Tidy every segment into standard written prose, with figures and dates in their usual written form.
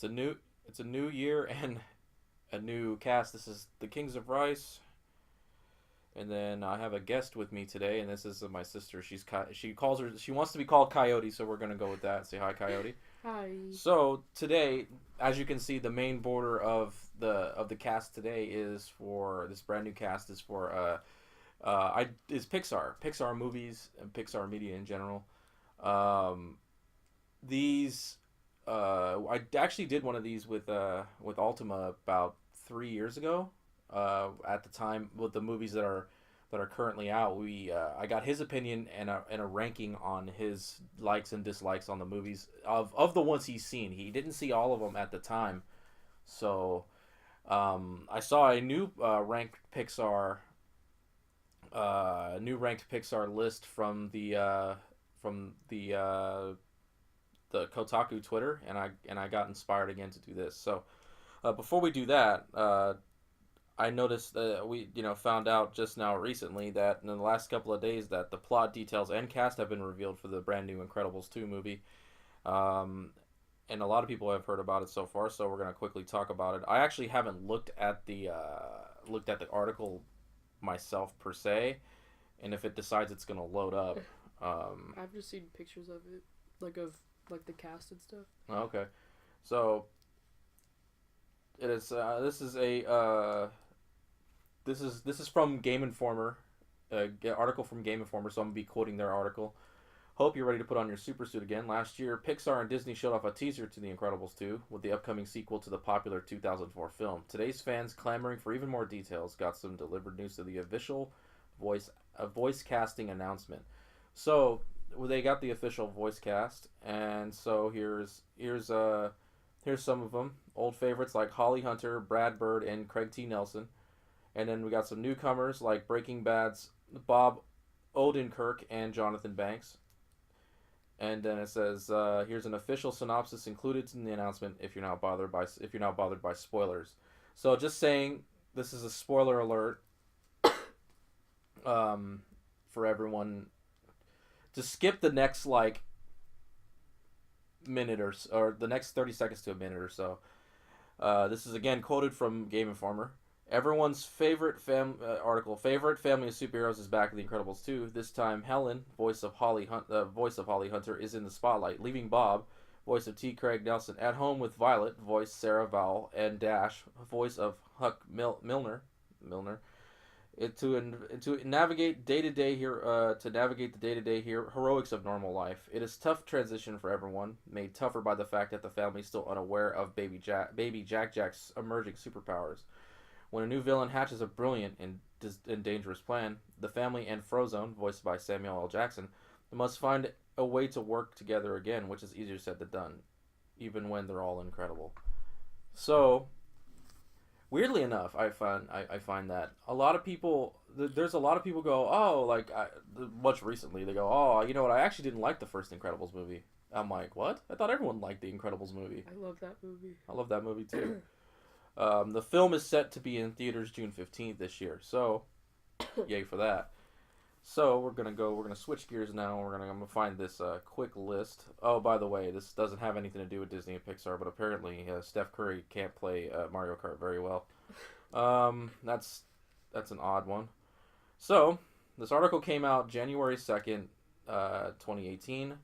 it's a new year and a new cast. This is the Kings of Rice, and then I have a guest with me today, and this is my sister. She wants to be called Coyote, so we're gonna go with that. Say hi, Coyote. Hi. So today, as you can see, the main border of the cast today is for this brand new cast is for I is Pixar movies and Pixar media in general. Um, these I actually did one of these with Ultima about 3 years ago. At the time, with the movies that are currently out, we I got his opinion and a ranking on his likes and dislikes on the movies of the ones he's seen. He didn't see all of them at the time, so I saw a new ranked Pixar list from the Kotaku Twitter, and I got inspired again to do this. So before we do that, I noticed that we found out just now recently that in the last couple of days that the plot details and cast have been revealed for the brand new Incredibles 2 movie. Um, and a lot of people have heard about it so far, so we're gonna quickly talk about it. I actually haven't looked at the article myself per se, and if it decides it's gonna load up. Um, I've just seen pictures of it, like the cast and stuff. okay, so it is. This is from Game Informer, article from Game Informer. So I'm gonna be quoting their article. Hope you're ready to put on your super suit again. Last year, Pixar and Disney showed off a teaser to The Incredibles 2 with the upcoming sequel to the popular 2004 film. Today's fans, clamoring for even more details, got some delivered news of the official voice casting announcement. So they got the official voice cast, and so here's some of them. Old favorites like Holly Hunter, Brad Bird, and Craig T. Nelson. And then we got some newcomers like Breaking Bad's Bob Odenkirk and Jonathan Banks. And then it says, "Here's an official synopsis included in the announcement. If you're not bothered by spoilers, so just saying, this is a spoiler alert for everyone. Just skip the next minute or the next 30 seconds to a minute or so. This is again quoted from Game Informer. Everyone's article. Favorite family of superheroes is back in The Incredibles 2. This time, Helen, voice of Holly Hunter, is in the spotlight, leaving Bob, voice of T. Craig Nelson, at home with Violet, voice Sarah Vowell, and Dash, voice of Huck Milner, to navigate day to day here to navigate the day to day heroics of normal life. It is tough transition for everyone, made tougher by the fact that the family is still unaware of baby Jack's emerging superpowers. When a new villain hatches a brilliant and dangerous plan, the family and Frozone, voiced by Samuel L. Jackson, must find a way to work together again, which is easier said than done, even when they're all incredible. So, weirdly enough, I find that a lot of people there's a lot of people go, much recently they go, oh, you know what, I actually didn't like the first Incredibles movie. I'm like, what? I thought everyone liked the Incredibles movie. I love that movie. I love that movie too. The film is set to be in theaters June 15th this year, so yay for that. So we're gonna switch gears now. I'm gonna find this quick list. Oh, by the way, this doesn't have anything to do with Disney and Pixar, but apparently Steph Curry can't play Mario Kart very well. That's an odd one. So this article came out January 2nd, 2018.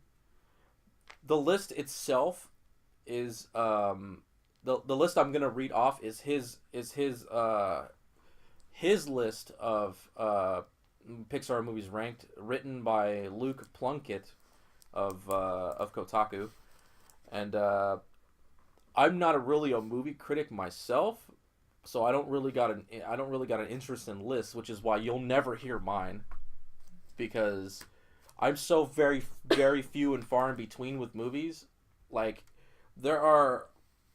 The list itself is the list I'm gonna read off is his list of Pixar movies ranked, written by Luke Plunkett of Kotaku, and I'm not really a movie critic myself, so I don't really got an interest in lists, which is why you'll never hear mine, because I'm so very few and far in between with movies. Like there are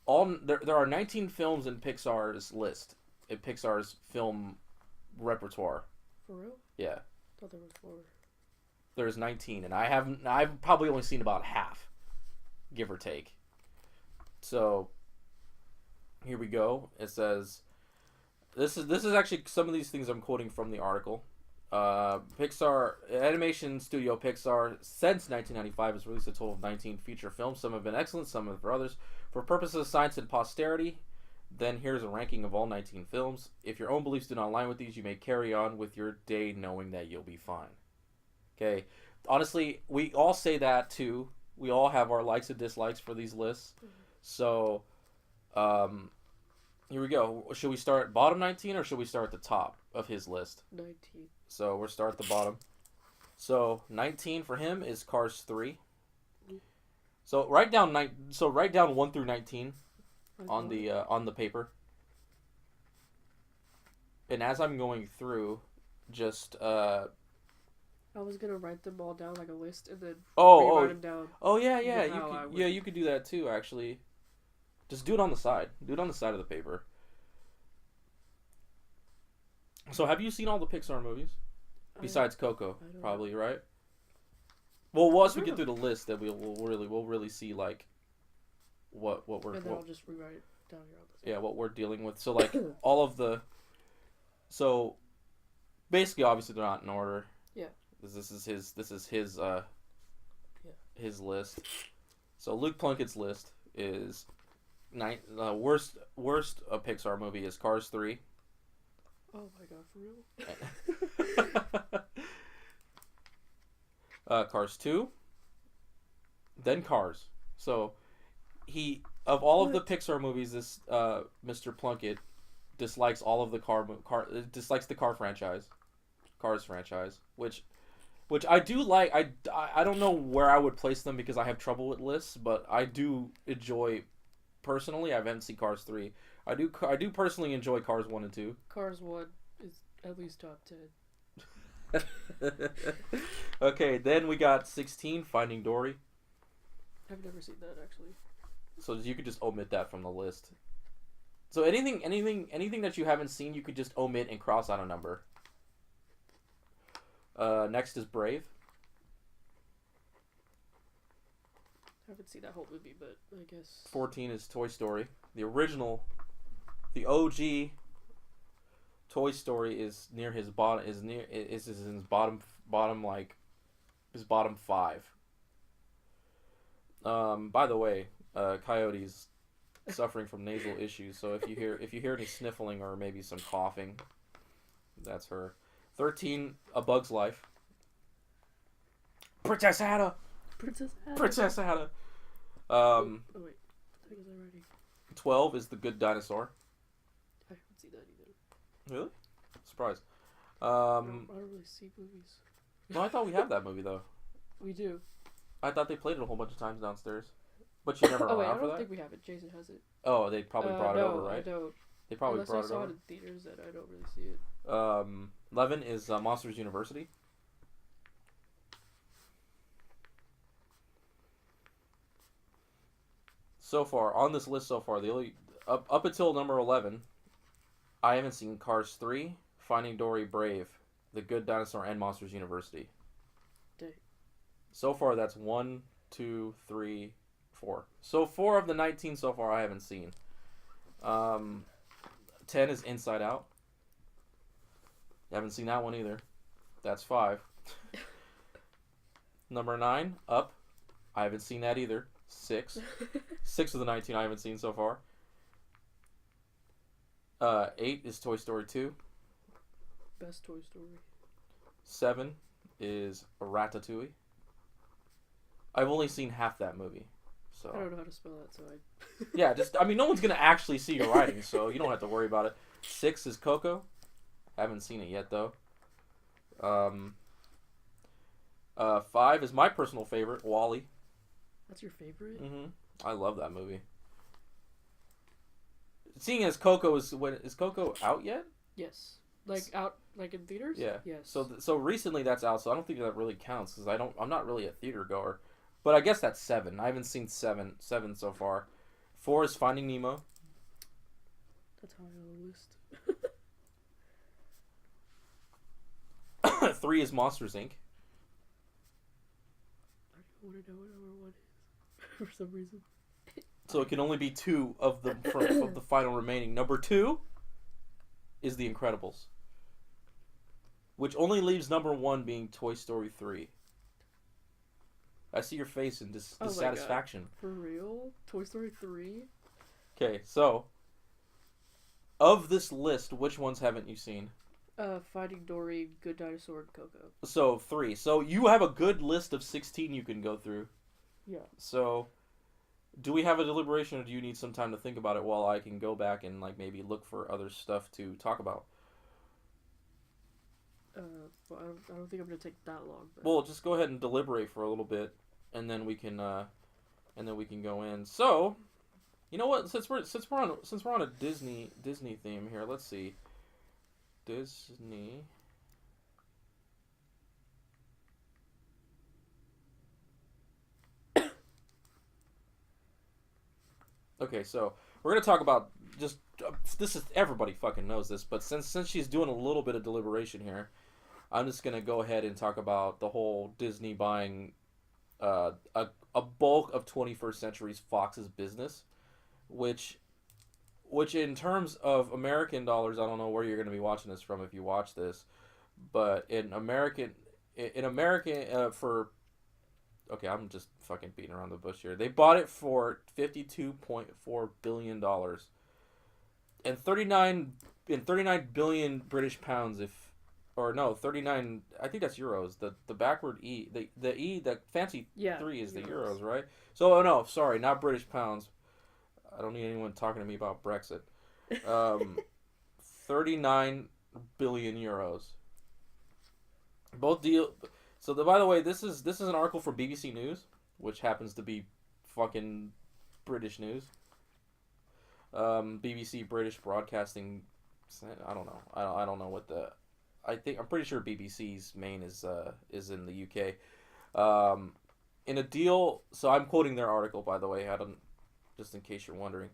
there are 19 films in Pixar's film repertoire. For real? Yeah. I thought there were 4. There's 19, and I've probably only seen about half, give or take. So here we go. It says this is actually some of these things I'm quoting from the article. Pixar animation studio Pixar since 1995 has released a total of 19 feature films. Some have been excellent, some have for others. For purposes of science and posterity, then here's a ranking of all 19 films. If your own beliefs do not align with these, you may carry on with your day knowing that you'll be fine. Okay. Honestly, we all say that too. We all have our likes and dislikes for these lists. So, here we go. Should we start bottom 19 or should we start at the top of his list? 19. So we'll start at the bottom. So 19 for him is Cars 3. So write down 1 through 19 on the paper. And as I'm going through, just I was gonna write them all down like a list and then write them down. Oh yeah, you could do that too actually. Just do it on the side. Do it on the side of the paper. So have you seen all the Pixar movies? Besides Coco, probably, know. Right? Well, once we get through the list, then we'll really see like what we're. And then I'll just rewrite it down here on the side. Yeah, what we're dealing with. So like all of the. So, basically, obviously they're not in order. Yeah. This is his his list. So Luke Plunkett's list is worst Pixar movie is Cars 3. Oh my god, for real? Cars 2. Then Cars. So of all of the Pixar movies, this Mr. Plunkett dislikes all of the dislikes the Cars franchise, which I do like. I don't know where I would place them because I have trouble with lists, but I do enjoy. Personally, I haven't seen Cars 3. I do personally enjoy Cars 1 and 2. Cars 1 is at least top 10. Okay, then we got 16, Finding Dory. I've never seen that actually. So you could just omit that from the list. So anything that you haven't seen, you could just omit and cross out a number. Next is Brave. I haven't seen that whole movie, but I guess 14 is Toy Story. The original, the OG Toy Story is near his bottom. Is his bottom like his bottom 5. By the way, Coyote's suffering from nasal issues, so if you hear any sniffling or maybe some coughing, that's her. 13, A Bug's Life. Princess Anna. Oh wait, I think it's already. 12 is The Good Dinosaur. I haven't seen that either. Really? Surprise. I don't really see movies. No, I thought we have that movie though. We do. I thought they played it a whole bunch of times downstairs. But you never Oh wait, around I for don't that? think we have it. Jason has it. Oh, they probably brought it over, right? I don't. They probably Unless brought I it saw over. it in theaters, that I don't really see it. 11 is Monsters University. So far on this list, the only up until number 11, I haven't seen Cars 3, Finding Dory, Brave, The Good Dinosaur, and Monsters University. Dang. So far, that's 1, 2, 3, 4. So 4 of the 19 so far I haven't seen. 10 is Inside Out. Haven't seen that one either. That's 5. Number 9, Up. I haven't seen that either. 6. 6 of the 19 I haven't seen so far. 8 is Toy Story 2. Best Toy Story. 7 is Ratatouille. I've only seen half that movie, so I don't know how to spell that, so I. yeah, no one's gonna actually see your writing, so you don't have to worry about it. 6 is Coco. Haven't seen it yet though. 5 is my personal favorite, Wall-E. That's your favorite? Mm-hmm. I love that movie. Seeing as Coco is Coco out yet? Yes. Like out, like in theaters? Yeah. Yes. So recently that's out, so I don't think that really counts because I'm not really a theater goer, but I guess that's 7. I haven't seen 7 so far. 4 is Finding Nemo. That's how I know the list. 3 is Monsters Inc. I don't want to know what number 1 is for some reason. So it can only be 2 of the of the final remaining. Number 2 is The Incredibles. which only leaves number 1 being Toy Story 3. I see your face in Oh my dissatisfaction. God. For real? Toy Story 3? Okay, so of this list, which ones haven't you seen? Finding Dory, Good Dinosaur, and Coco. So 3. So you have a good list of 16 you can go through. Yeah. So do we have a deliberation, or do you need some time to think about it while I can go back and like maybe look for other stuff to talk about? Well, I don't think I'm gonna take that long. But... Well, just go ahead and deliberate for a little bit, and then we can go in. So, you know what? Since we're on a Disney theme here, let's see. Disney. Okay, so we're gonna talk about just this is everybody fucking knows this, but since she's doing a little bit of deliberation here, I'm just gonna go ahead and talk about the whole Disney buying a bulk of 21st Century's Fox's business, which in terms of American dollars, I don't know where you're gonna be watching this from if you watch this, but in American for okay, I'm just fucking beating around the bush here. They bought it for $52.4 billion and 39 billion British pounds. If or no, 39. I think that's euros. The backward e the fancy 3 is the euros, right? So oh no, sorry, not British pounds. I don't need anyone talking to me about Brexit. 39 billion euros. Both deal. So by the way, this is an article for BBC News, which happens to be fucking British news. BBC British Broadcasting. I don't know. I don't know what the. I'm pretty sure BBC's main is in the UK. In a deal, so I'm quoting their article, by the way. Just in case you're wondering.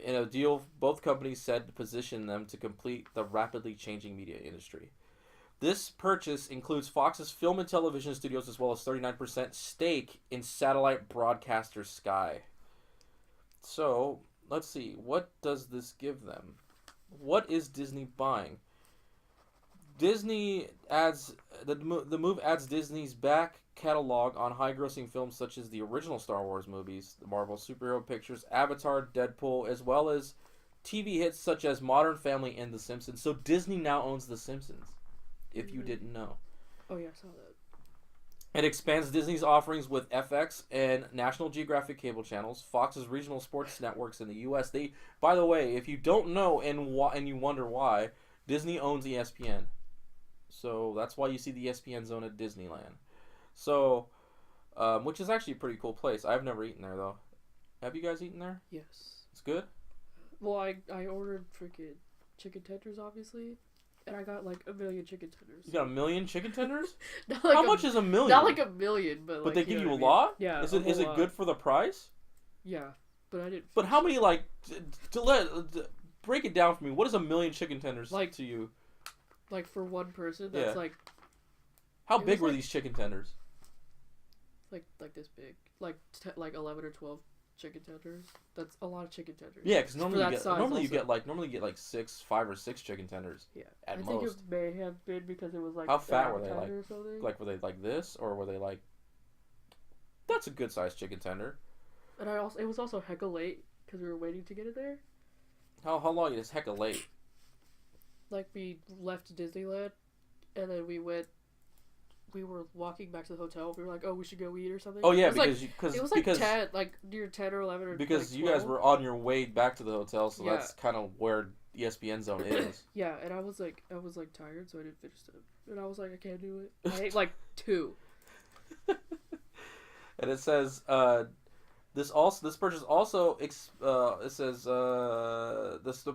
In a deal, both companies said to position them to complete the rapidly changing media industry. This purchase includes Fox's film and television studios as well as 39% stake in satellite broadcaster Sky. So, let's see. What does this give them? What is Disney buying? Disney adds... The move adds Disney's back catalog on high-grossing films such as the original Star Wars movies, the Marvel superhero pictures, Avatar, Deadpool, as well as TV hits such as Modern Family and The Simpsons. So Disney now owns The Simpsons. If you didn't know. Oh yeah, I saw that. It expands Disney's offerings with FX and National Geographic cable channels, Fox's regional sports networks in the U.S. By the way, if you don't know and you wonder why, Disney owns ESPN. So that's why you see the ESPN zone at Disneyland. So, which is actually a pretty cool place. I've never eaten there though. Have you guys eaten there? Yes. It's good? Well, I ordered freaking chicken tenders, obviously. And I got like 1 million chicken tenders. You got 1 million chicken tenders? Like How much is 1 million? Not like 1 million, but they give you a lot? Yeah. Is it good for the price? Yeah, but I didn't. But how many like break it down for me? What is 1 million chicken tenders like to you? Like for one person, that's like. How big were these chicken tenders? Like this big, like 11 or 12 chicken tenders. That's a lot of chicken tenders. Yeah, because normally you get like 5 or 6 chicken tenders. Yeah, at most. I think it may have been because it was like. How fat were they? Or something. Like were they like this, or were they like? That's a good sized chicken tender. And it was also hecka late because we were waiting to get it there. How long is hecka late? Like we left Disneyland, and then we were walking back to the hotel. We were like, "Oh, we should go eat or something." Oh yeah, it was like 10, like near 10 or 11 or. Because like you guys were on your way back to the hotel, so yeah. that's kind of where ESPN zone is. Yeah, and I was tired, so I didn't finish them. And I was like, I can't do it. I ate like 2. And it says this purchase also the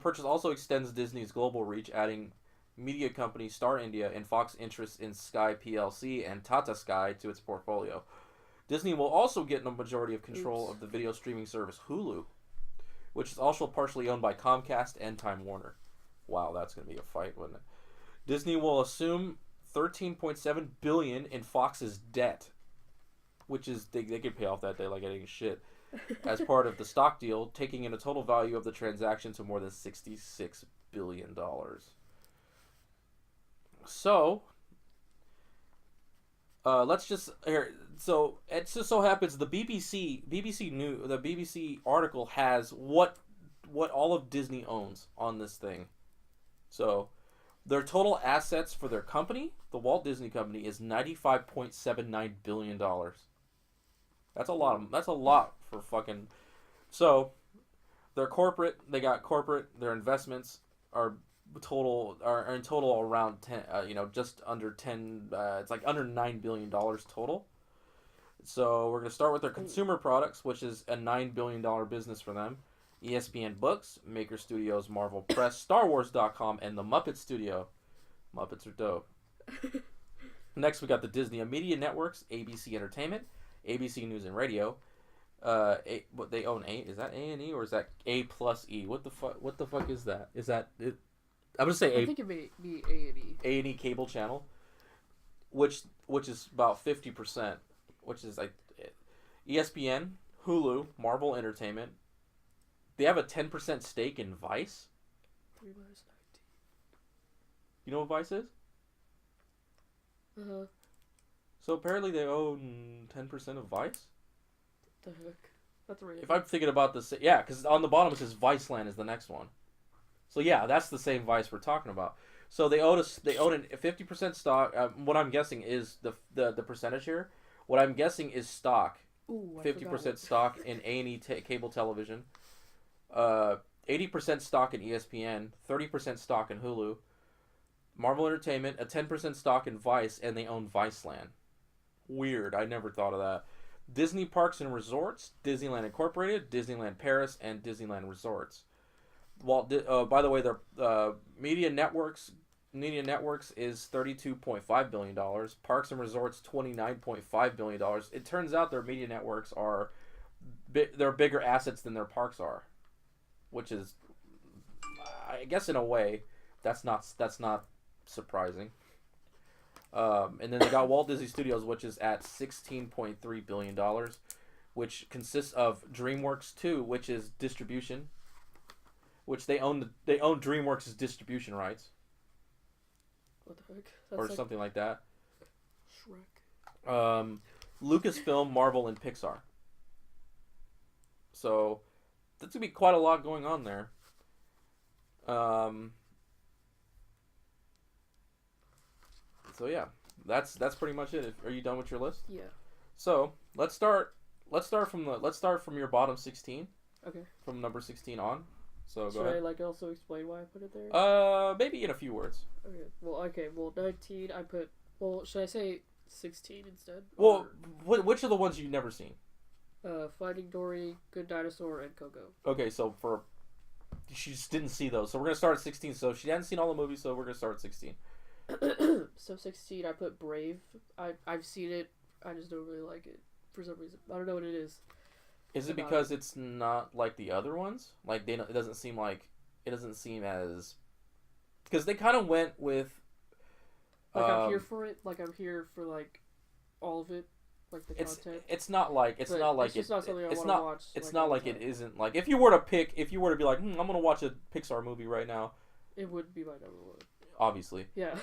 purchase also extends Disney's global reach, adding media company Star India and Fox interests in Sky PLC and Tata Sky to its portfolio. Disney will also get the majority of control of the video streaming service Hulu, which is also partially owned by Comcast and Time Warner. Wow, that's going to be a fight, wouldn't it? Disney will assume $13.7 billion in Fox's debt, which is they could pay off that debt like it ain't shit, as part of the stock deal, taking in a total value of the transaction to more than $66 billion. So, let's just here. So it just so happens the BBC article has what all of Disney owns on this thing. So their total assets for their company, the Walt Disney Company, is $95.79 billion. That's a lot for fucking. So they're corporate. They got corporate. Their investments are in total around 10. Just under 10. It's like under $9 billion total. So we're gonna start with their consumer products, which is a $9 billion business for them. ESPN Books, Maker Studios, Marvel Press, StarWars.com, and the Muppet Studio. Muppets are dope. Next, we got the Disney Media Networks, ABC Entertainment, ABC News and Radio. What they own is that A&E or is that A plus E? What the fuck? What the fuck is that? Is that it? I'm gonna say I think it may be A&E. A&E cable channel, which is about 50%, which is like ESPN, Hulu, Marvel Entertainment. They have a 10% stake in Vice. 3 minus 19. You know what Vice is? Uh-huh. So apparently they own 10% of Vice. What the heck? That's right. If I'm thinking about this, yeah, because on the bottom it says Viceland is the next one. So yeah, that's the same Vice we're talking about. So they own a 50% stock. What I'm guessing is the percentage here. What I'm guessing is stock. Ooh, 50% stock in A&E cable television. 80% stock in ESPN. 30% stock in Hulu. Marvel Entertainment, a 10% stock in Vice, and they own Viceland. Weird. I never thought of that. Disney Parks and Resorts, Disneyland Incorporated, Disneyland Paris, and Disneyland Resorts. By the way, their media networks is $32.5 billion. Parks and Resorts, $29.5 billion. It turns out their media networks are they're bigger assets than their parks are, which is, I guess, in a way, that's not surprising. And then they got Walt Disney Studios, which is at $16.3 billion, which consists of DreamWorks 2, which is distribution, which they own DreamWorks' distribution rights. What the heck? That's or like something like that. Shrek. Lucasfilm, Marvel, and Pixar. So that's gonna be quite a lot going on there. So yeah, that's pretty much it. Are you done with your list? Yeah. So let's start from your bottom 16. Okay. From number 16 on. So Should go ahead. I also explain why I put it there? Maybe in a few words. Okay. Well, 19 I put. Well, should I say 16 instead? Well, which are the ones you've never seen? Finding Dory, Good Dinosaur, and Coco. Okay, so she just didn't see those. So we're gonna start at 16. So she hadn't seen all the movies, so we're gonna start at 16. So 16, I put Brave. I've seen it. I just don't really like it for some reason. I don't know what it is. Is it because it's not like the other ones? Like it doesn't seem as, because they kind of went with. I'm here for it. Like I'm here for like all of it, like the content. It's not like it's not something I want to watch. It's not like it isn't like if you were to be like, I'm gonna watch a Pixar movie right now. It would be my number one. Obviously. Yeah.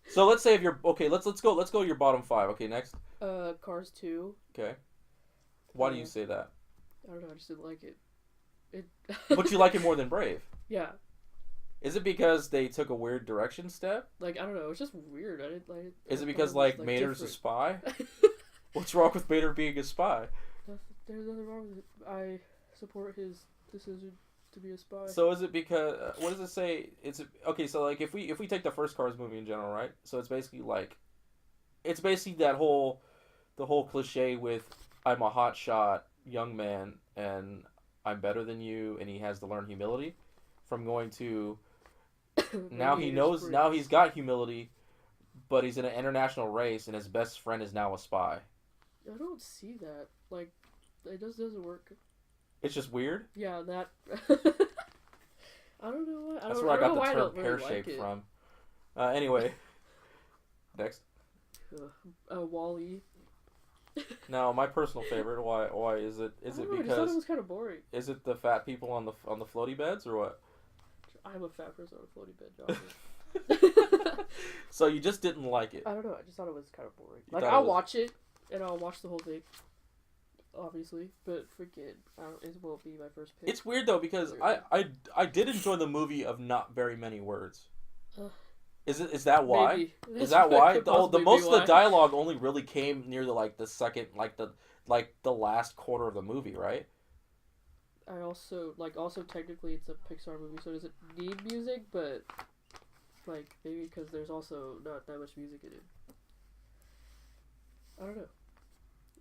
So let's say if you're okay, let's go to your bottom 5. Okay, next. Cars 2. Okay. Why do you say that? I don't know. I just didn't like it. But you like it more than Brave. Yeah. Is it because they took a weird direction step? Like, I don't know. It's just weird. I didn't like it. Is it because Mater's a spy? What's wrong with Mater being a spy? There's nothing wrong with it. I support his decision to be a spy. So is it because what does it say? It's okay. So like if we take the first Cars movie in general, right? So it's basically the whole cliche with I'm a hotshot young man and I'm better than you, and he has to learn humility from going to now he's got humility, but he's in an international race and his best friend is now a spy. I don't see that. Like, it doesn't work. It's just weird? Yeah, that. I don't know why. That's where I got the term pear-shaped from. Anyway. Next. Wall-E. Now, my personal favorite. Why is it? Is it because? I thought it was kind of boring. Is it the fat people on the floaty beds or what? I'm a fat person on a floaty bed, Josh. So you just didn't like it. I don't know. I just thought it was kind of boring. You Like, thought I'll it was- watch it, and I'll watch the whole thing, obviously. But freaking, it won't be my first pick. It's weird though because Clearly. I did enjoy the movie of not very many words. Ugh. Is that why? Maybe. Is that why? could The possibly most be of the why. dialogue only really came near the second the last quarter of the movie, right? I also technically it's a Pixar movie, so it doesn't need music, but like maybe because there's also not that much music in it. I don't know.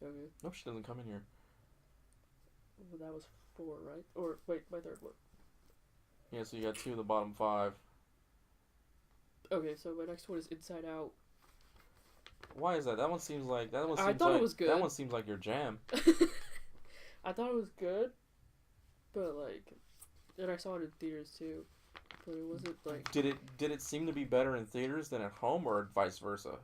Okay, No, she doesn't come in here. well, that was 4, right? Or wait, my third one. Yeah, so you got 2 of the bottom 5. Okay, so my next one is Inside Out. Why is that? That one seems like I thought it was good. That one seems like your jam. I thought it was good, but like, and I saw it in theaters too, but it wasn't like. Did it seem to be better in theaters than at home, or vice versa?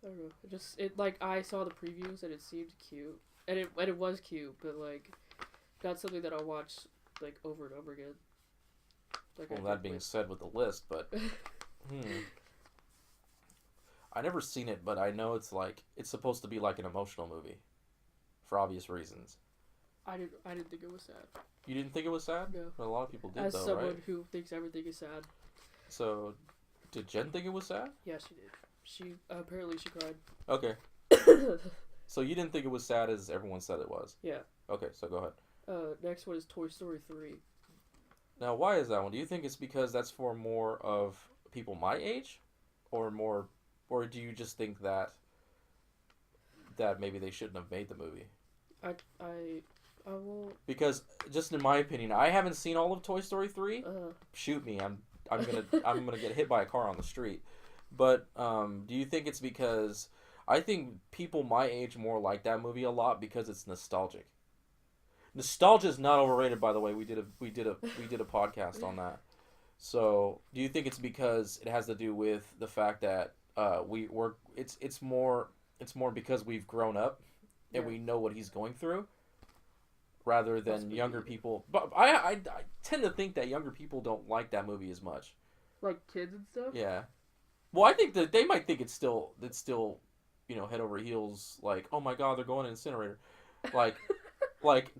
I don't know. Like I saw the previews and it seemed cute, and it was cute, but like, not something that I'll watch like over and over again. Like Well, that being said, with the list, but I never seen it, but I know it's supposed to be like an emotional movie, for obvious reasons. I didn't think it was sad. You didn't think it was sad? No. Well, a lot of people did, As though, someone right? who thinks everything is sad. So, did Jen think it was sad? Yeah, she did. She apparently she cried. Okay. So you didn't think it was sad as everyone said it was? Yeah. Okay, so go ahead. Next one is Toy Story 3. Now, why is that one? Do you think it's because that's for more of people my age, or do you just think that maybe they shouldn't have made the movie? I will. Because just in my opinion, I haven't seen all of Toy Story 3. Shoot me, I'm gonna get hit by a car on the street. But do you think it's because I think people my age more like that movie a lot because it's nostalgic. Nostalgia is not overrated, by the way. We did a podcast on that. So, do you think it's because it has to do with the fact that it's more because we've grown up and we know what he's going through, rather than younger people? But I tend to think that younger people don't like that movie as much. Like kids and stuff. Yeah. Well, I think that they might think it's still head over heels. Like, oh my god, they're going to incinerator. Like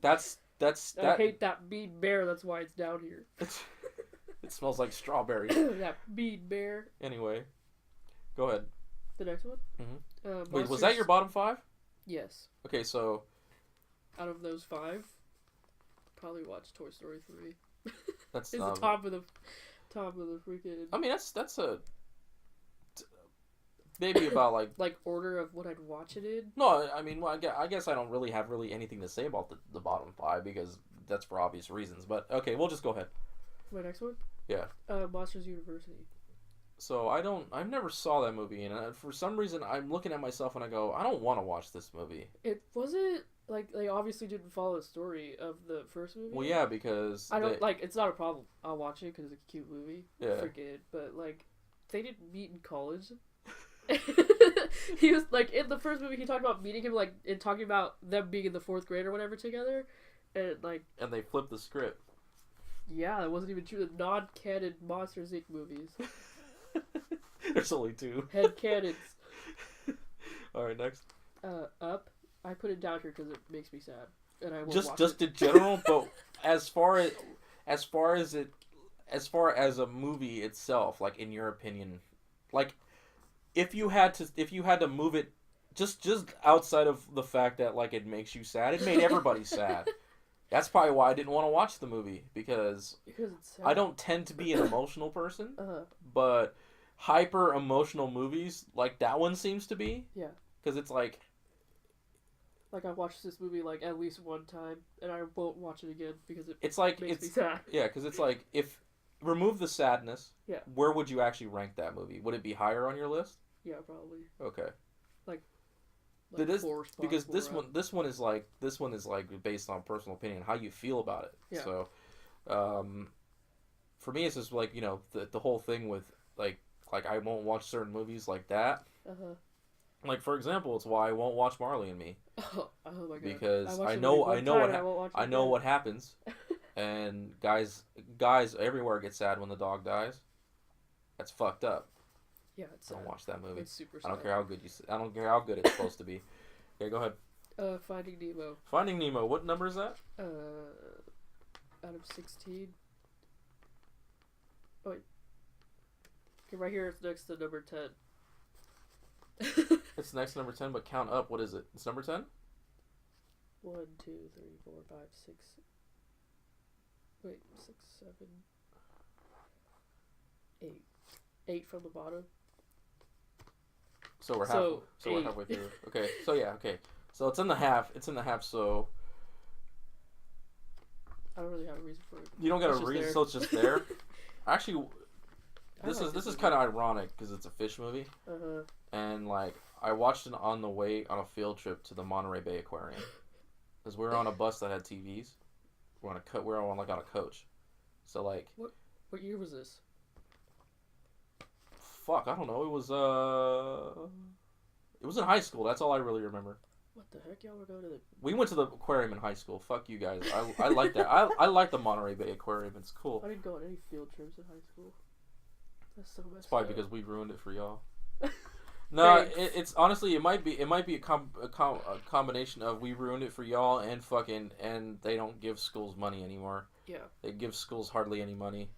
that's I hate that mean bear. That's why it's down here. It smells like strawberry. That mean bear. Anyway, go ahead. The next one. Mm-hmm. Wait, was that your bottom 5? Yes. Okay, so out of those 5, probably watch Toy Story 3. That's it's the top of the freaking. I mean, that's a maybe about like order of what I'd watch it in. No, I mean, well, I guess I don't really have anything to say about the bottom 5 because that's for obvious reasons. But okay, we'll just go ahead. My next one. Yeah. Monsters University. So I never saw that movie, and for some reason I'm looking at myself and I go, I don't want to watch this movie. It wasn't like they obviously didn't follow the story of the first movie. Well, yeah, because I don't like. It's not a problem. I'll watch it because it's a cute movie. Yeah. Freaking, but like, they didn't meet in college. He was like in the first movie. He talked about meeting him like and talking about them being in the 4th grade or whatever together, and like. And they flipped the script. Yeah, that wasn't even true. The non-canon Monsters Inc. movies. There's only 2. Head canons. All right, next. Up. I put it down here because it makes me sad, and I won't watch just it. in general, but as far as a movie itself, like in your opinion, like if you had to move it just outside of the fact that like it makes you sad, it made everybody sad. That's probably why I didn't want to watch the movie because it's sad. I don't tend to be an emotional person, but hyper emotional movies like that one seems to be. Yeah. Because it's like I watched this movie like at least one time, and I won't watch it again because it's like makes me sad. Yeah, because it's like if remove the sadness. Yeah. Where would you actually rank that movie? Would it be higher on your list? Yeah, probably. Okay. Like This 4 spots because this more one is like based on personal opinion, how you feel about it. Yeah. So, for me, it's just like the whole thing with like I won't watch certain movies like that. Like for example, it's why I won't watch Marley and Me. Oh my god! Because I know know what happens, and guys everywhere get sad when the dog dies. That's fucked up. Yeah, it's Don't watch that movie. It's super I don't sad. care how good I don't care how good it's supposed to be. Okay, go ahead. Finding Nemo. Finding Nemo. What number is that? Out of 16. Oh, wait. Okay, right here it's next to number 10. It's next to number 10, but count up. What is it? It's number 10? 1, 2, 3, 4, 5, 6. Wait, 6, 7, 8. 8 from the bottom. So we're So, we're halfway through. Okay. So yeah. Okay. So it's in the half. It's in the half. So I don't really have a reason for it. you don't got It's a just reason. there. So it's just there. Actually, I like this is movie. kind of ironic because it's a fish movie, and like I watched it on the way on a field trip to the Monterey Bay Aquarium, because we were on a bus that had TVs. We were on like on a coach, so like. What year was this? Fuck, I don't know. It was in high school. That's all I really remember. What the heck, y'all were going to the... We went to the aquarium in high school. Fuck you guys. I like that. I like the Monterey Bay Aquarium. It's cool. I didn't go on any field trips in high school. That's so messed It's probably up. because we ruined it for y'all. No, Thanks. it's honestly it might be a combination of we ruined it for y'all and they don't give schools money anymore. Yeah. They give schools hardly any money.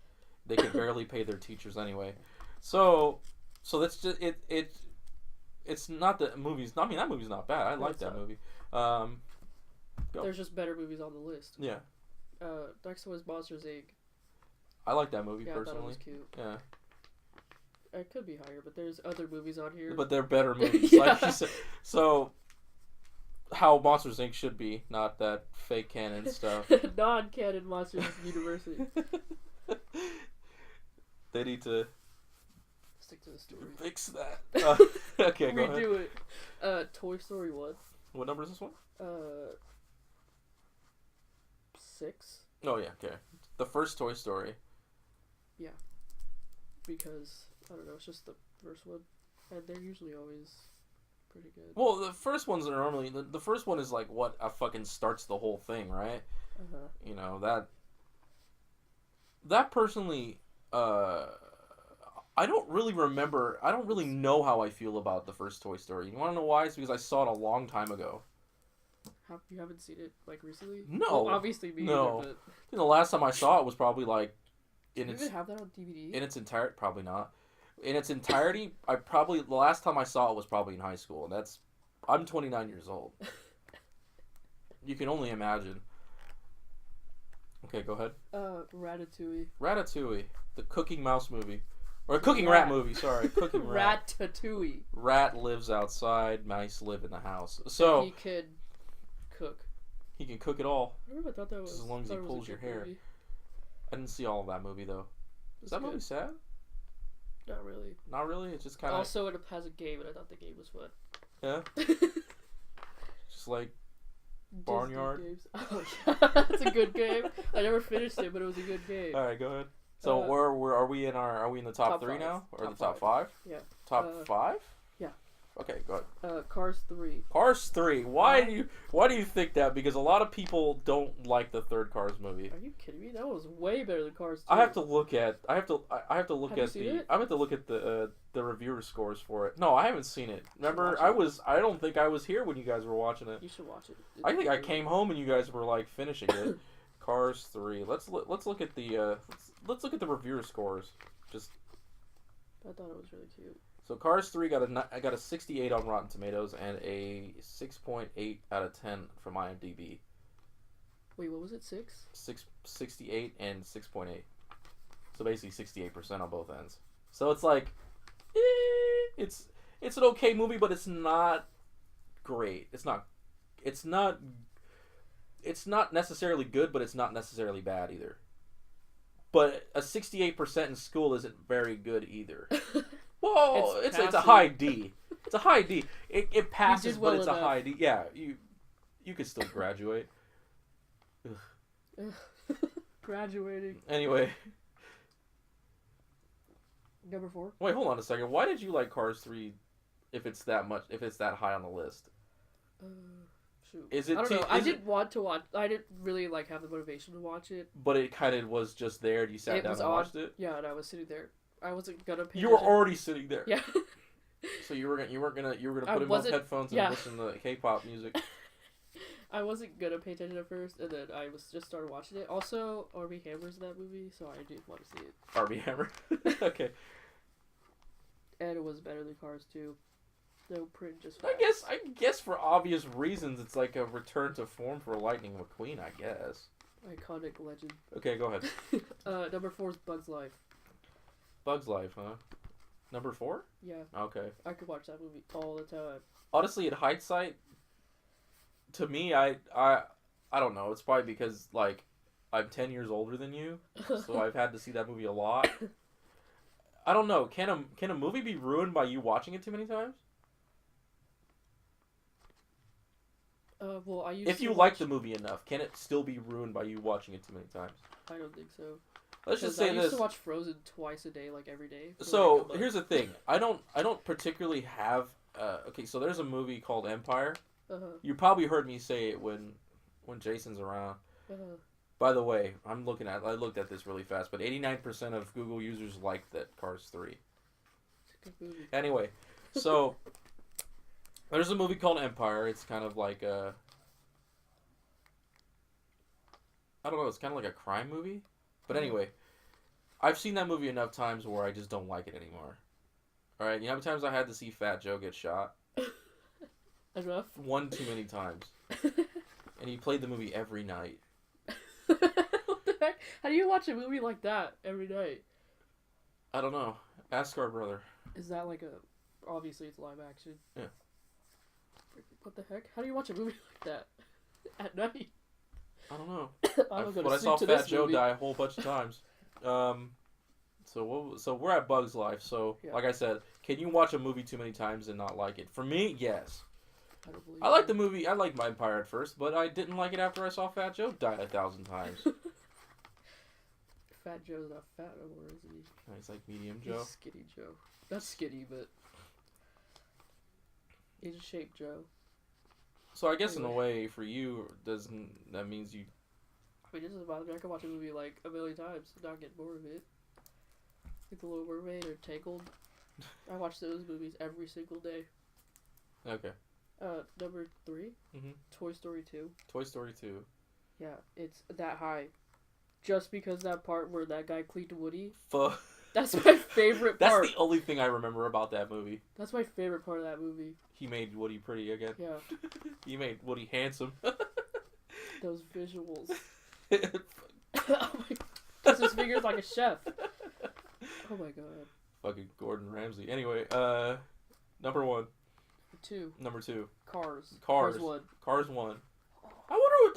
They can barely pay their teachers anyway. So that's just it. It's not the movies. I mean, that movie's not bad. I like that movie. Go. There's just better movies on the list. Yeah. Next one was Monsters Inc. I like that movie Yeah, personally. I thought it was cute. Yeah. It could be higher, but there's other movies on here. But they're better movies. Yeah. Like you said. So how Monsters Inc. should be, not that fake canon stuff. Non-canon Monsters University. They need to Stick to the story. fix that. Okay, go ahead. Redo it. Toy Story 1. What number is this one? 6. Oh yeah, okay. The first Toy Story. Because, I don't know, it's just the first one. And they're usually always pretty good. Well, the first ones are normally the first one is like what fucking starts the whole thing, right? You know that personally. I don't really remember. I don't really know how I feel about the first Toy Story. You want to know why? It's because I saw it a long time ago. You haven't seen it, like, recently? No. Well, obviously me No. either, but... The last time I saw it was probably like Do you even have that on DVD? in its entirety. Probably not. In its entirety, the last time I saw it was probably in high school, and I'm 29 years old. You can only imagine. Okay, go ahead. Ratatouille. Ratatouille, the cooking mouse movie. Or a cooking rat movie, sorry. Cooking rat. Ratatouille. Rat lives outside, mice live in the house. So He could cook. he can cook it all. I don't know, I thought that was... As long as he thought it was a pulls your good hair. movie. I didn't see all of that movie though. Is It's that good. movie sad? Not really. Not really. It's just kind of Also, it has a game, and I thought the game was fun. yeah, just like Disney Barnyard? games. Oh, yeah. That's a good game. I never finished it, but it was a good game. all right. Go ahead. So where are we in are we in the top top 3 five. now or Top the top five. 5? Yeah. Top 5? yeah. Okay, go ahead. Cars 3. Cars 3. Why do you think that? Because a lot of people don't like the third Cars movie. Are you kidding me? That was way better than Cars 2. I have to look at the reviewer scores for it. No, I haven't seen it. Remember, I don't think I was here when you guys were watching it. You should watch it. I think I came home and you guys were like finishing it. Cars 3. Let's look at the let's look at the reviewer scores. Just I thought it was really cute. so Cars 3 got a 68 on Rotten Tomatoes and a 6.8 out of 10 from IMDb. Wait, what was it? 68 and 6.8. So basically 68% on both ends. So it's like it's an okay movie, but it's not great. It's not necessarily good, but it's not necessarily bad either. But a 68% in school isn't very good either. Whoa, it's a high D. It's a high D. It passes, well but it's enough. a high D. Yeah, you could still graduate. Graduating. Anyway, Number 4. wait, hold on a second. Why did you like Cars 3 if it's that high on the list? Shoot. Is it I don't too- know. I is didn't want to watch. I didn't really have the motivation to watch it. But it kind of was just there and you sat It down was and on. watched it? Yeah, and I was sitting there I wasn't gonna pay You were attention. already sitting there. Yeah. So you were gonna I put in those wasn't- headphones and yeah. listen to K-pop music. I wasn't gonna pay attention at first, and then I was just started watching it. Also, R.I.P. Hammer's in that movie, so I did want to see it. R.I.P. Hammer. Okay. And it was better than Cars 2. No print, just I guess for obvious reasons, it's like a return to form for Lightning McQueen. I guess. Iconic legend. Okay, go ahead. Number 4 is Bug's Life. Bug's Life, huh? Number 4? Yeah, Okay. I could watch that movie all the time. Honestly, in hindsight, to me, I don't know. It's probably because like I'm 10 years older than you, so I've had to see that movie a lot. I don't know. Can a movie be ruined by you watching it too many times? Well, I used If to you watch... like the movie enough, can it still be ruined by you watching it too many times? I don't think so. Let's just 'Cause say I used this. to watch Frozen twice a day, like every day. for, So like, a month. here's the thing. I don't particularly have. Okay, so there's a movie called Empire. You probably heard me say it when Jason's around. By the way, I looked at this really fast, but 89% of Google users liked that Cars 3. It's a good movie. Anyway, so there's a movie called Empire. It's kind of like a, I don't know, it's kind of like a crime movie. But anyway, I've seen that movie enough times where I just don't like it anymore. Alright, you know how many times I had to see Fat Joe get shot? Enough. One too many times. And he played the movie every night. What the heck? How do you watch a movie like that every night? I don't know. Ask our brother. Is that like a... Obviously it's live action. Yeah. What the heck? How do you watch a movie like that at night? I don't know. I don't go But to I sleep saw to Fat this Joe movie. die a whole bunch of times. So we're at Bug's Life. So Yeah. like I said, can you watch a movie too many times and not like it? For me, yes. I don't believe I like you. the movie. I liked my Empire at first, but I didn't like it after I saw Fat Joe die 1,000 times. Fat Joe's not fat no more, isn't he? He's like medium Joe. He's skinny Joe. Not skinny, but... He's a shaped Joe. So I guess in a Anyway. way, for you, that means you... I mean, it doesn't bother me. I can watch a movie like a million times and not get bored of it. Like The Little Mermaid or Tangled. I watch those movies every single day. Okay. Number 3? Mhm. Toy Story 2. Toy Story 2. Yeah, it's that high. Just because that part where that guy cleaned Woody. Fuck. That's my favorite part. That's the only thing I remember about that movie. That's my favorite part of that movie. He made Woody pretty again. Yeah, He made Woody handsome. those visuals. Oh my... Because his finger's like a chef. Oh my god. Fucking Gordon Ramsay. Anyway, number 1. 2. Number 2. Cars. Cars. 1. Cars 1.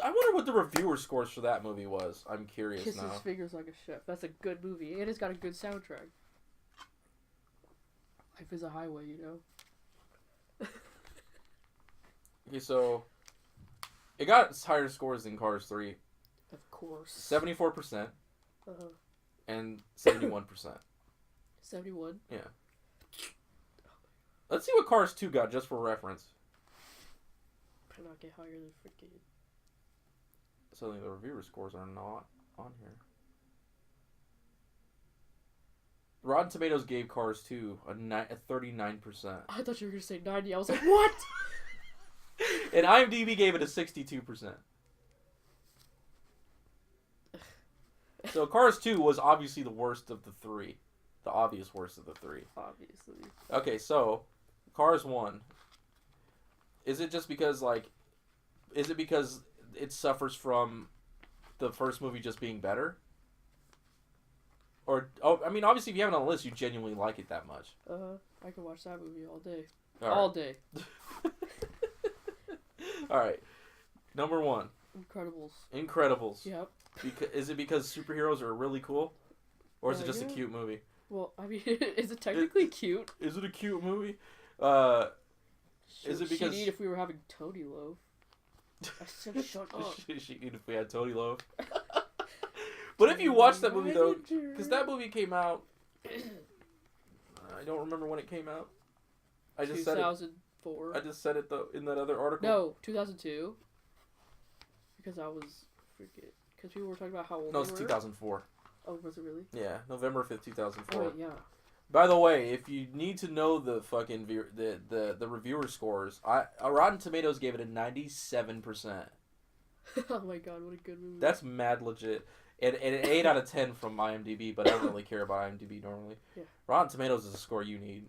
I wonder what the reviewer scores for that movie was. I'm curious Kiss now. his fingers like a chef. That's a good movie. And it's got a good soundtrack. Life is a highway, you know? Okay, so it got higher scores than Cars 3. Of course. 74% Uh-huh. and 71%. 71. Yeah. Let's see what Cars 2 got just for reference. Could not get higher than freaking... Suddenly the reviewer scores are not on here. Rotten Tomatoes gave Cars 2 a 39%. I thought you were going to say 90. I was like, what? And IMDb gave it a 62%. So Cars 2 was obviously the worst of the 3. The obvious worst of the 3. Obviously. Okay, so Cars 1. Is it just because, like... Is it because it suffers from the first movie just being better? Or... Oh, I mean, obviously, if you have it on the list, you genuinely like it that much. I could watch that movie all day. All All day. Alright. Number 1. Incredibles. Incredibles. Yep. Is it because superheroes are really cool? Or is it just a Yeah. cute movie? Well, I mean, is it technically cute? Is it a cute movie? Is it because... She'd eat if we were having Tony Loaf. I said shut up. She'd eat if we had Tony Loaf. But if you watch that movie, though... Because that movie came out... I don't remember when it came out. I just said it. 2004. I just said it, though, in that other article. No, 2002. Because I was freaking... Because people were talking about how old No, they it's were. 2004. Oh, was it really? Yeah, November 5th, 2004. Oh, wait, yeah. By the way, if you need to know the fucking the reviewer scores, Rotten Tomatoes gave it a 97%. Oh my god, what a good movie. That's mad legit. And an 8 out of 10 from IMDb, but I don't really care about IMDb normally. Yeah. Rotten Tomatoes is a score you need,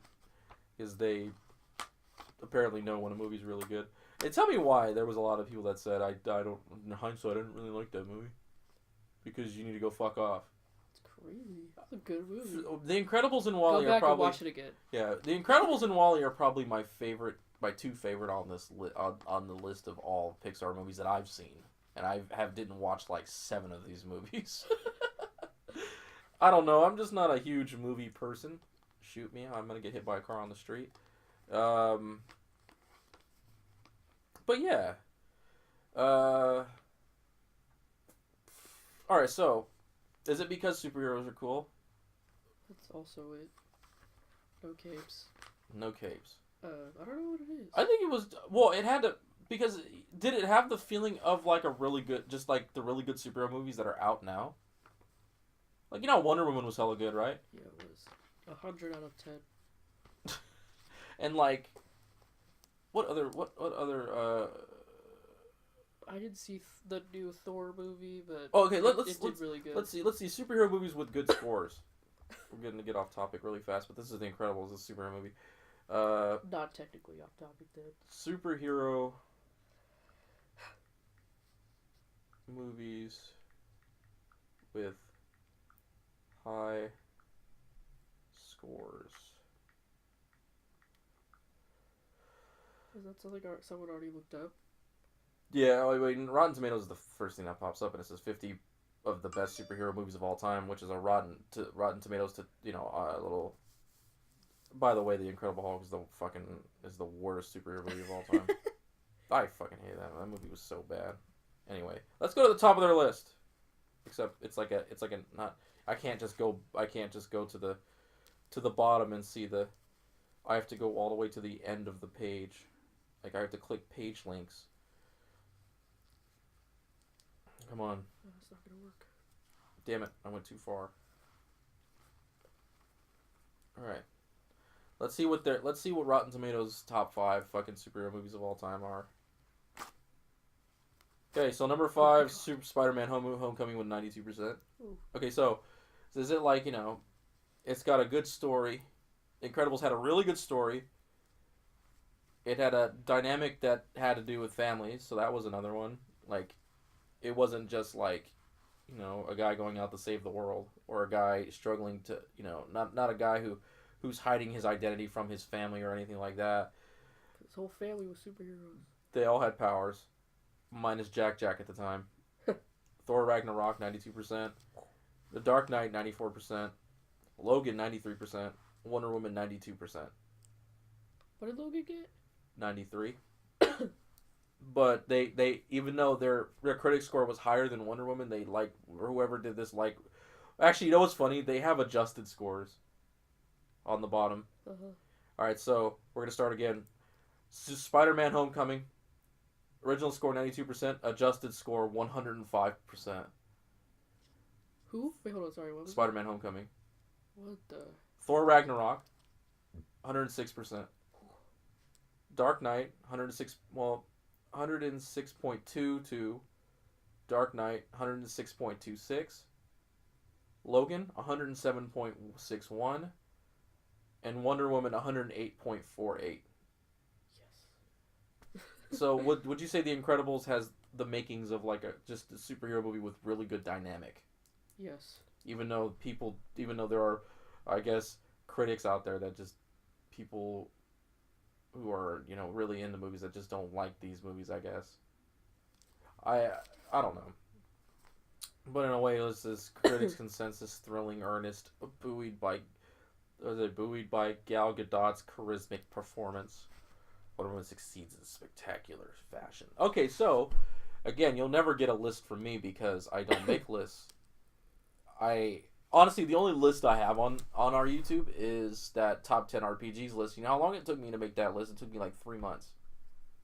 because they apparently know when a movie's really good. And tell me why there was a lot of people that said, I don't, in hindsight, I didn't really like that movie. Because you need to go fuck off. It's crazy. That's a good movie. The Incredibles and WALL-E Go back are probably... and watch it again. Yeah, The Incredibles and WALL-E are probably my two favorite on this on the list of all Pixar movies that I've seen. And I didn't watch like 7 of these movies. I don't know. I'm just not a huge movie person. Shoot me. I'm going to get hit by a car on the street. But yeah. Alright, so. Is it because superheroes are cool? That's also it. No capes. No capes. I don't know what it is. I think it was... Well, it had to... Because did it have the feeling of like a really good, just like the really good superhero movies that are out now? Like, you know, Wonder Woman was hella good, right? Yeah, it was 100 out of 10. And like, what other? I didn't see the new Thor movie, but okay, it did really good. Let's see superhero movies with good scores. We're gonna get off topic really fast, but this is The Incredibles, a superhero movie. Not technically off topic, then. Superhero movies with high scores. Is that something someone already looked up? Yeah, wait, Rotten Tomatoes is the first thing that pops up, and it says 50 of the best superhero movies of all time, which is a Rotten Tomatoes to a little. By the way, The Incredible Hulk is the worst superhero movie of all time. I fucking hate that. That movie was so bad. Anyway, let's go to the top of their list. Except I can't just go to the bottom and see the. I have to go all the way to the end of the page. Like I have to click page links. Come on. No, it's not gonna work. Damn it! I went too far. All right. Let's see what Rotten Tomatoes' top 5 fucking superhero movies of all time are. Okay, so number 5, Super Spider-Man Homecoming with 92%. Ooh. Okay, so is it like, it's got a good story. Incredibles had a really good story. It had a dynamic that had to do with families, so that was another one. Like, it wasn't just like, a guy going out to save the world, or a guy struggling to, not a guy who's hiding his identity from his family or anything like that. His whole family was superheroes. They all had powers, minus Jack at the time. Thor Ragnarok, 92%. The Dark Knight, 94%. Logan, 93%. Wonder Woman, 92%. What did Logan get? 93. But they even though their critic score was higher than Wonder Woman, they whoever did this actually, you know what's funny? They have adjusted scores on the bottom. Uh-huh. Alright, so we're gonna start again. Spider-Man Homecoming. Original score 92%, adjusted score 105%. Who? Wait, hold on, sorry, what was Spider-Man Homecoming. What the? Thor Ragnarok, 106%. Dark Knight, 106.22. Dark Knight, 106.26. Logan, 107.61. And Wonder Woman, 108.48. Yes. So would you say The Incredibles has the makings of just a superhero movie with really good dynamic? Yes. Even though there are, I guess, critics out there that just people who are, really into movies that just don't like these movies, I guess. I don't know. But in a way, it was this critics' consensus, thrilling, earnest, buoyed by Gal Gadot's charismatic performance. Wonder Woman succeeds in spectacular fashion. Okay, so, again, you'll never get a list from me because I don't make lists. Honestly, the only list I have on our YouTube is that top 10 RPGs list. You know how long it took me to make that list? It took me like 3 months.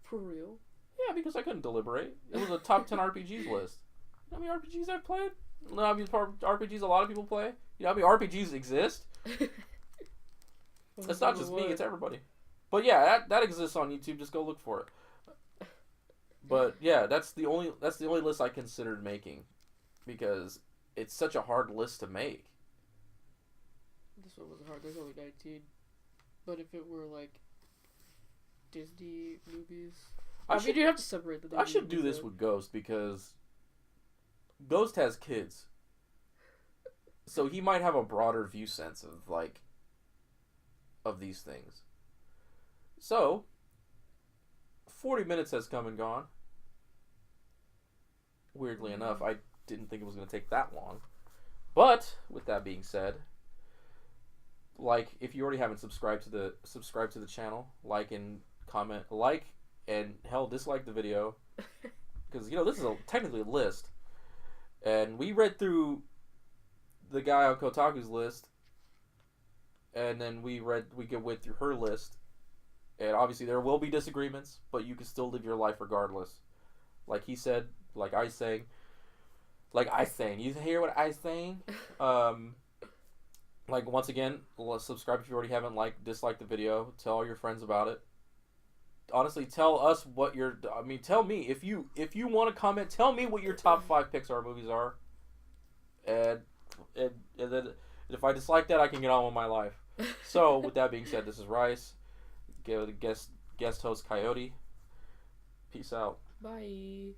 For real? Yeah, because I couldn't deliberate. It was a top 10 RPGs list. You know how many RPGs I've played? No, I mean RPGs. A lot of people play. You know, I mean RPGs exist. It's not just me; it's everybody. But yeah, that exists on YouTube. Just go look for it. But yeah, that's the only list I considered making, because it's such a hard list to make. This one was hard. There's only 19. But if it were like Disney movies, I mean, you have to separate the. I should do this with Ghost, because Ghost has kids, so he might have a broader view sense of like of these things. So 40 minutes has come and gone. Weirdly enough, I didn't think it was going to take that long. But with that being said, like, if you already haven't subscribed to the channel, like and comment, like and hell, dislike the video, because this is technically a list, and we read through the guy on Kotaku's list, and then we went through her list, and obviously there will be disagreements, but you can still live your life regardless. Like he said, like I sang. You hear what I saying? Like, once again, subscribe if you already haven't. Dislike the video. Tell all your friends about it. Honestly, tell us what your. I mean, tell me if you want to comment. Tell me what your top 5 Pixar movies are, and then if I dislike that, I can get on with my life. So, with that being said, this is Rice. Give the guest host Coyote. Peace out. Bye.